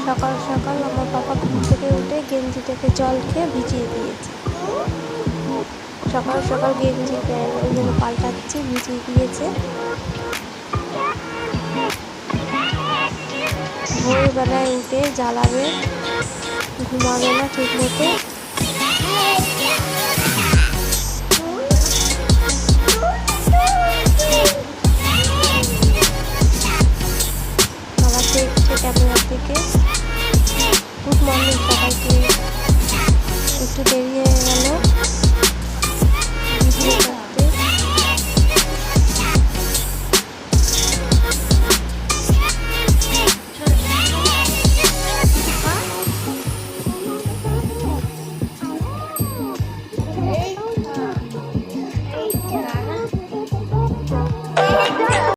সকাল সকাল আমার পাপা ঘুম থেকে উঠে গেঞ্জিটাকে জল খেয়ে ভিজিয়ে দিয়েছে। সকাল সকাল গেঞ্জি প্যান্ট ওই জন্য পাল্টাচ্ছি, ভিজিয়ে দিয়েছে। ভোরবেলায় উঠে জ্বালাবে, ঘুমাবে না ঠিক মতো।